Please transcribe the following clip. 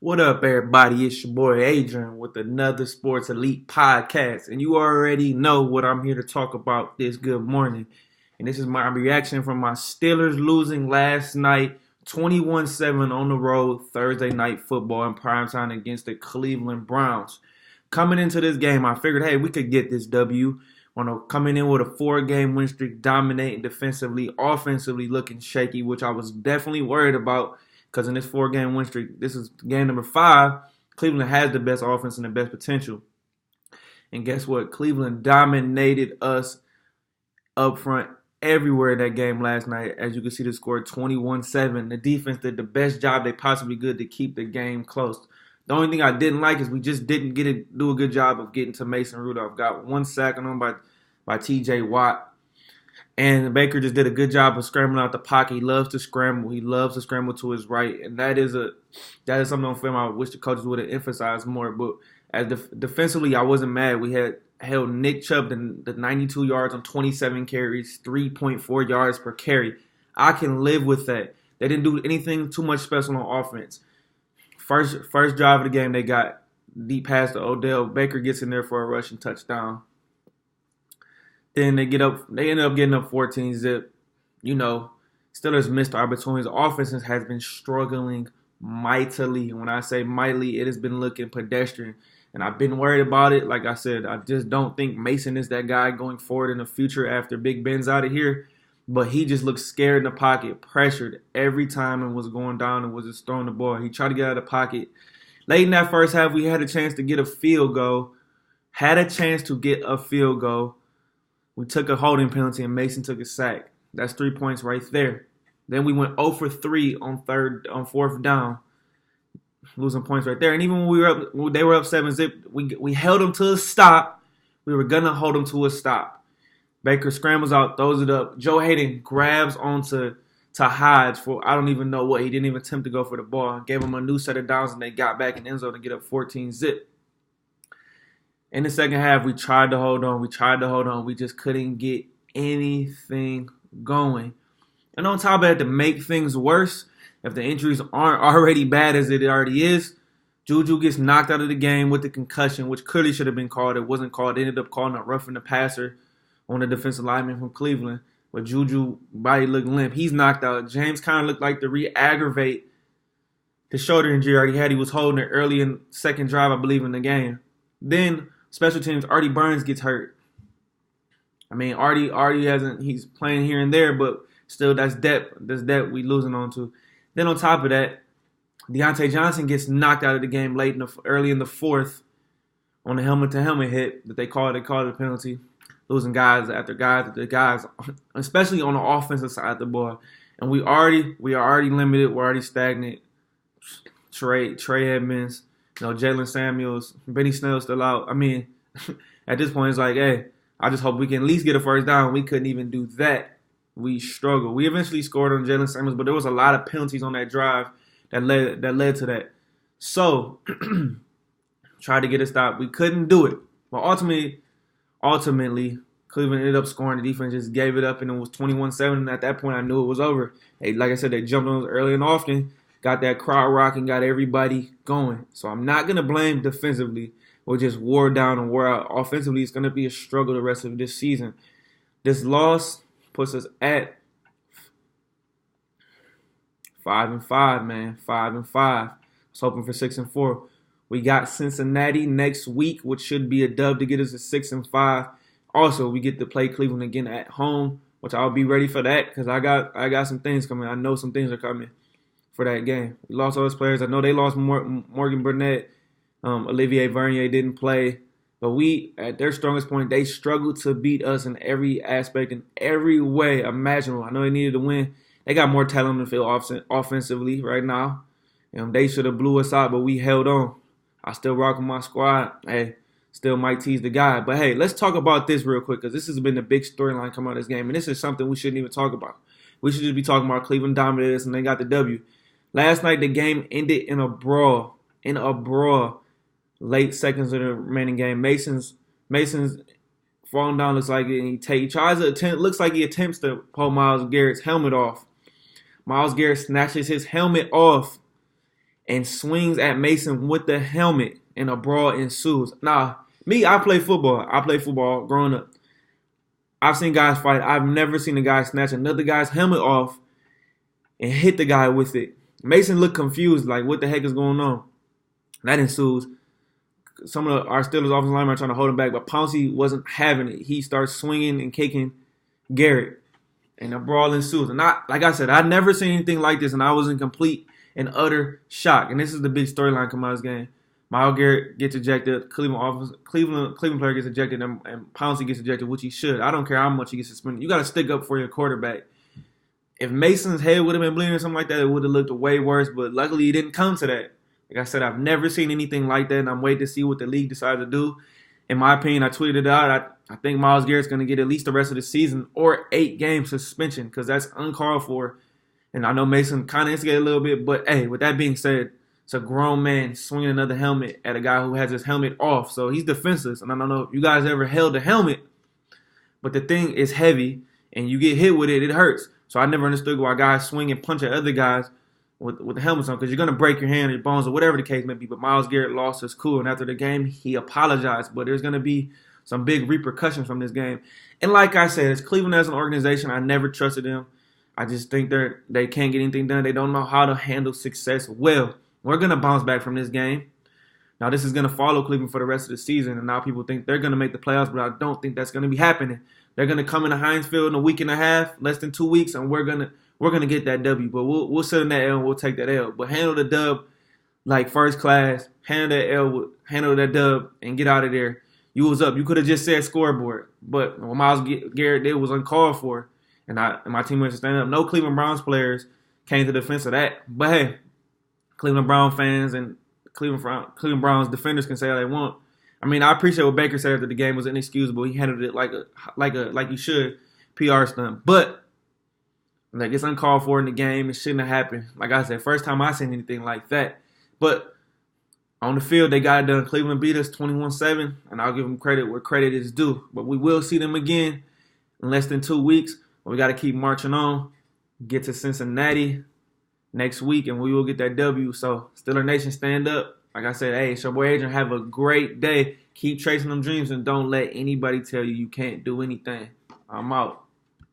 What up, everybody? It's your boy Adrian with another Sports Elite podcast. And you already know what I'm here to talk about this good morning. And this is my reaction from my Steelers losing last night, 21-7 on the road, Thursday night football in primetime against the Cleveland Browns. Coming into this game, I figured, hey, we could get this W. Coming in with a 4-game win streak, dominating defensively, offensively looking shaky, which I was definitely worried about. Because in this 4-game win streak, this is game number 5. Cleveland has the best offense and the best potential. And guess what? Cleveland dominated us up front everywhere in that game last night. As you can see, the score 21-7. The defense did the best job they possibly could to keep the game close. The only thing I didn't like is we just didn't do a good job of getting to Mason Rudolph. Got 1 sack on him by T.J. Watt. And Baker just did a good job of scrambling out the pocket. He loves to scramble. He loves to scramble to his right. And that is something on film I wish the coaches would have emphasized more. But as defensively, I wasn't mad. We had held Nick Chubb the 92 yards on 27 carries, 3.4 yards per carry. I can live with that. They didn't do anything too much special on offense. First drive of the game, they got deep pass to Odell. Baker gets in there for a rushing touchdown. Then they ended up getting up 14-zip. You know, Steelers missed opportunities. Offense has been struggling mightily. When I say mightily, it has been looking pedestrian. And I've been worried about it. Like I said, I just don't think Mason is that guy going forward in the future after Big Ben's out of here. But he just looked scared in the pocket, pressured every time and was going down and was just throwing the ball. He tried to get out of the pocket. Late in that first half, we had a chance to get a field goal. We took a holding penalty, and Mason took a sack. That's 3 points right there. Then we went 0 for 3 on 4th down, losing points right there. And even when they were up 7-zip, we held them to a stop. We were gonna hold them to a stop. Baker scrambles out, throws it up. Joe Hayden grabs onto Hodge for I don't even know what. He didn't even attempt to go for the ball. Gave him a new set of downs, and they got back in the end zone to get up 14-zip. In the second half, we tried to hold on. We just couldn't get anything going. And on top of that, to make things worse, if the injuries aren't already bad as it already is, Juju gets knocked out of the game with the concussion, which clearly should have been called. It wasn't called. They ended up calling a roughing the passer on the defensive lineman from Cleveland. But Juju body looked limp. He's knocked out. James kind of looked like to re-aggravate the shoulder injury he already had. He was holding it early in second drive, I believe, in the game. Then special teams, Artie Burns gets hurt. I mean, Artie he's playing here and there, but still that's depth. That's depth we losing on to. Then on top of that, Deontay Johnson gets knocked out of the game early in the 4th on the helmet-to-helmet hit that they called it a penalty. Losing guys after guys, especially on the offensive side of the ball. And we are already limited. We're already stagnant. Trey Edmonds, Jalen Samuels, Benny Snell still out. I mean, at this point, it's like, hey, I just hope we can at least get a first down. We couldn't even do that. We struggled. We eventually scored on Jalen Samuels, but there was a lot of penalties on that drive that led to that. So, tried to get a stop. We couldn't do it. But ultimately, Cleveland ended up scoring. The defense just gave it up, and it was 21-7. And at that point, I knew it was over. Hey, like I said, they jumped on us early and often. Got that crowd rocking, got everybody going. So I'm not going to blame defensively. We're just wore down and wore out. Offensively, it's going to be a struggle the rest of this season. This loss puts us at 5-5, man. 5-5. I was hoping for 6-4. We got Cincinnati next week, which should be a dub to get us to 6-5. Also, we get to play Cleveland again at home, which I'll be ready for that because I got some things coming. I know some things are coming for that game. We lost all those players. I know they lost Morgan Burnett. Olivier Vernier didn't play. But at their strongest point, they struggled to beat us in every aspect, in every way imaginable. I know they needed to win. They got more talent on the field offensively right now. They should have blew us out, but we held on. I still rock with my squad. Hey, still Mike T's the guy. But, hey, let's talk about this real quick because this has been the big storyline coming out of this game. And this is something we shouldn't even talk about. We should just be talking about Cleveland dominated us and they got the W. Last night, the game ended in a brawl. Late seconds of the remaining game. Mason's falling down. Looks like he tries to attempt. Looks like he attempts to pull Myles Garrett's helmet off. Myles Garrett snatches his helmet off and swings at Mason with the helmet, and a brawl ensues. Now, me, I play football. I played football growing up. I've seen guys fight. I've never seen a guy snatch another guy's helmet off and hit the guy with it. Mason looked confused, like, what the heck is going on? That ensues. Some of our Steelers offensive linemen are trying to hold him back, but Pouncey wasn't having it. He starts swinging and kicking Garrett, and a brawl ensues. And like I said, I'd never seen anything like this, and I was in complete and utter shock. And this is the big storyline coming out of this game. Myles Garrett gets ejected. Cleveland player gets ejected, and Pouncey gets ejected, which he should. I don't care how much he gets suspended. You got to stick up for your quarterback. If Mason's head would have been bleeding or something like that, it would have looked way worse. But luckily, it didn't come to that. Like I said, I've never seen anything like that, and I'm waiting to see what the league decides to do. In my opinion, I tweeted it out. I think Myles Garrett's going to get at least the rest of the season or 8-game suspension because that's uncalled for. And I know Mason kind of instigated a little bit, but hey, with that being said, it's a grown man swinging another helmet at a guy who has his helmet off. So he's defenseless. And I don't know if you guys ever held a helmet, but the thing is heavy, and you get hit with it, it hurts. So I never understood why guys swing and punch at other guys with the helmets on, because you're going to break your hand or your bones or whatever the case may be. But Myles Garrett lost his cool, and after the game, he apologized. But there's going to be some big repercussions from this game. And like I said, as Cleveland as an organization, I never trusted them. I just think they can't get anything done. They don't know how to handle success well. We're going to bounce back from this game. Now, this is going to follow Cleveland for the rest of the season, and now people think they're going to make the playoffs, but I don't think that's going to be happening. They're going to come into Heinz Field in a week and a half, less than 2 weeks, and we're gonna get that W. But we'll sit in that L and we'll take that L. But handle the dub like first class. Handle that dub and get out of there. You was up. You could have just said scoreboard, but what Myles Garrett did was uncalled for, and my team went to stand up. No Cleveland Browns players came to the defense of that. But hey, Cleveland Brown fans and Cleveland Browns defenders can say how they want. I mean, I appreciate what Baker said after the game was inexcusable. He handled it like you should, PR stunt. But like, it's uncalled for in the game. It shouldn't have happened. Like I said, first time I seen anything like that. But on the field, they got it done. Cleveland beat us 21-7, and I'll give them credit where credit is due. But we will see them again in less than 2 weeks. But we got to keep marching on, get to Cincinnati next week, and we will get that W. So, Steeler Nation, stand up. Like I said, hey, it's your boy Adrian. Have a great day. Keep chasing them dreams, and don't let anybody tell you you can't do anything. I'm out.